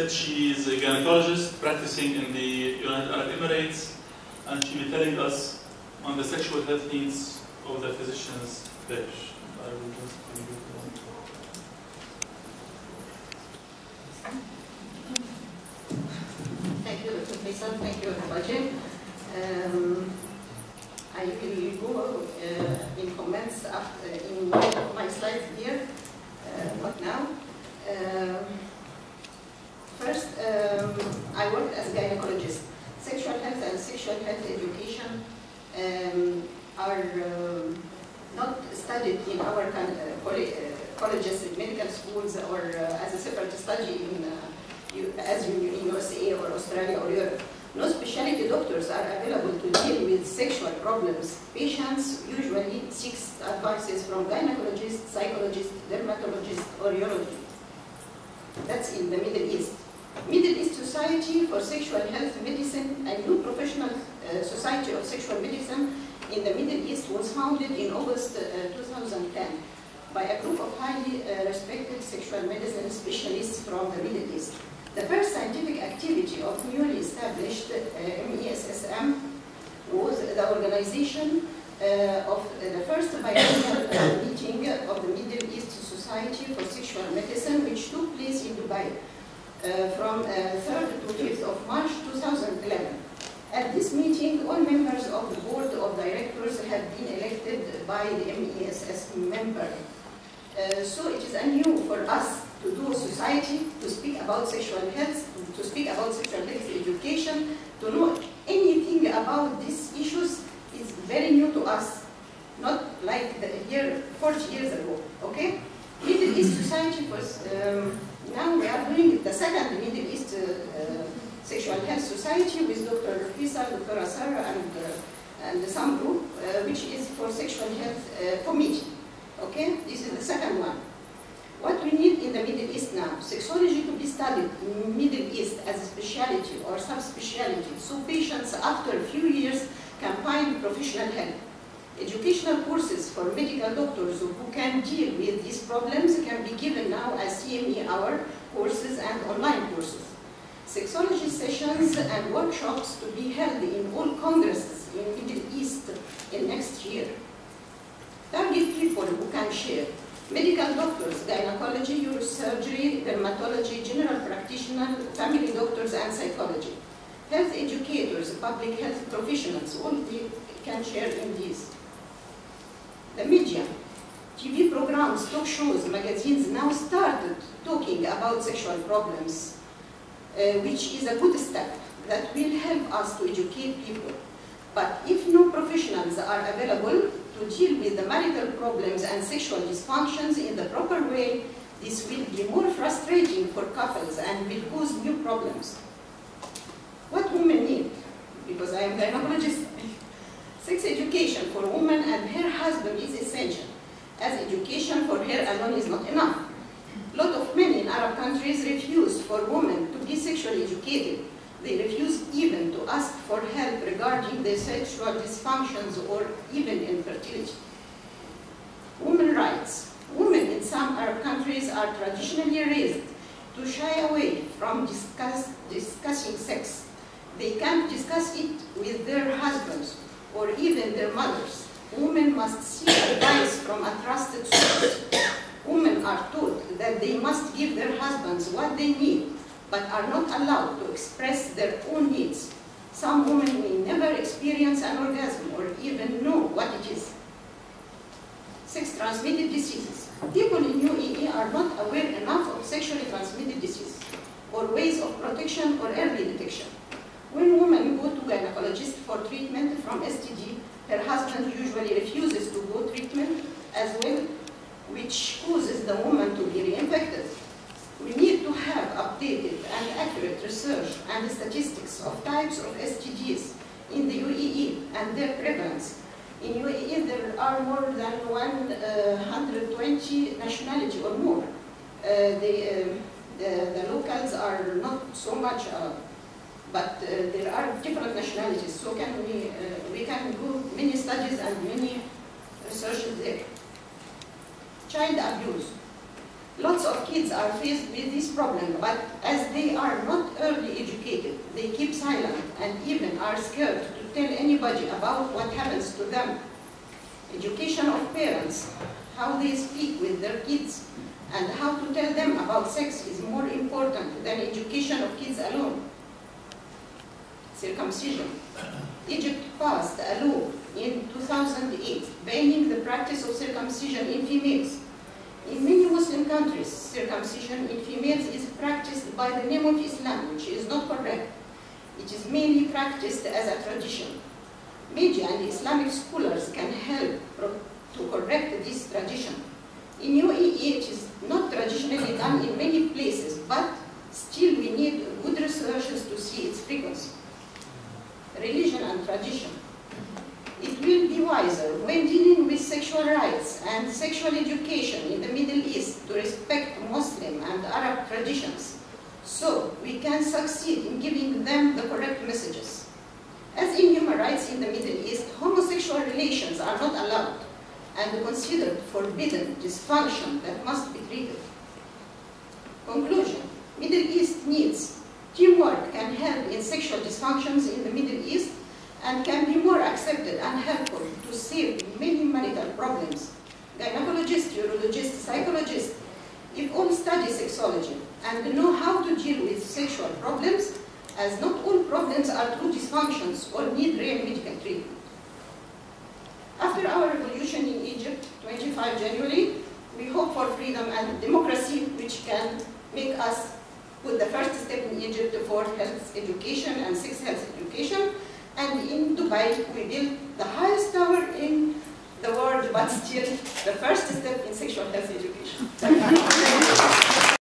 that she is a gynecologist practicing in the United Arab Emirates, and she will be telling us on the sexual health needs of the physicians there. I will just give you one. Thank you, Dr. Faisal. Thank you, everybody. I will go in comments after, in one of my slides here, not now. First, I work as a gynecologist. Sexual health and sexual health education are not studied in our colleges, medical schools, or as a separate study as in USA or Australia or Europe. No specialty doctors are available to deal with sexual problems. Patients usually seek advices from gynecologists, psychologists, dermatologists, or urologists. That's in the Middle East. Middle East Society for Sexual Health Medicine, a new professional society of sexual medicine in the Middle East, was founded in August 2010 by a group of highly respected sexual medicine specialists from the Middle East. The first scientific activity of newly established MESSM was the organization of the first biennial meeting of the Middle East Society for Sexual Medicine, which took place in Dubai from 3rd to 5th of March 2011. At this meeting, all members of the board of directors have been elected by the MESS member. So it is unusual for us to do a society, to speak about sexual health, to speak about sexual health education, to know anything about these issues is very new to us, not like here 40 years ago, okay? Middle East Society was, now we are doing the second Middle East Sexual Health Society with Dr. Faisal, Dr. Azza, and some group, which is for sexual health committee, okay? This is the second one. What we need in the Middle East now, sexology to be studied in Middle East as a specialty or subspecialty, so patients after a few years can find professional help. Educational courses for medical doctors who can deal with these problems can be given now as CME hour courses and online courses. Sexology sessions and workshops to be held in all congresses in Middle East in next year. Target people who can share. Medical doctors, gynecology, neurosurgery, dermatology, general practitioner, family doctors, and psychology. Health educators, public health professionals, all can share in these. The media, TV programs, talk shows, magazines now started talking about sexual problems, which is a good step that will help us to educate people. But if no professionals are available to deal with the marital problems and sexual dysfunctions in the proper way, this will be more frustrating for couples and will cause new problems. What women need, because I am a gynecologist, sex education for women and her husband is essential, as education for her alone is not enough. A lot of men in Arab countries refuse for women to be sexually educated. They refuse even to ask for help regarding their sexual dysfunctions or even infertility. Women's rights. Women in some Arab countries are traditionally raised to shy away from discussing sex. They can't discuss it with their husbands or even their mothers. Women must seek advice from a trusted source. Women are taught that they must give their husbands what they need, but are not allowed to express their own needs. Some women may never experience an orgasm or even know what it is. Sex-transmitted diseases. People in UAE are not aware enough of sexually transmitted diseases or ways of protection or early detection. When women go to gynecologist for treatment from STD, her husband usually refuses to go treatment as well, which causes the woman to be reinfected. We need to have updated and accurate research and statistics of types of STDs in the UAE and their prevalence. In UAE, there are more than 120 nationalities or more. The locals are not so much, but there are different nationalities. So we can do many studies and many researches there. Child abuse. Lots of kids are faced with this problem, but as they are not early educated, they keep silent and even are scared to tell anybody about what happens to them. Education of parents, how they speak with their kids, and how to tell them about sex is more important than education of kids alone. Circumcision. Egypt passed a law in 2008 banning the practice of circumcision in females. In many Muslim countries, circumcision in females is practiced by the name of Islam, which is not correct. It is mainly practiced as a tradition. Media and Islamic scholars can help to correct this tradition. In UAE, it is not traditionally done in many places, but still we need good researchers to see its frequency. Religion and tradition. It will be wiser when dealing with sexual rights and sexual education in the Middle East to respect Muslim and Arab traditions, so we can succeed in giving them the correct messages. As in human rights in the Middle East, homosexual relations are not allowed and considered forbidden dysfunction that must be treated. Conclusion. Middle East needs teamwork can help in sexual dysfunctions in the Middle East and can be more accepted and helpful to save many marital problems. Gynecologists, urologists, psychologists, if all study sexology and know how to deal with sexual problems, as not all problems are true dysfunctions or need real medical treatment. After our revolution in Egypt, 25 January, we hope for freedom and democracy, which can make us put the first step in Egypt for health education and sex health education. And in Dubai, we built the highest tower in the world, but still the first step in sexual health education.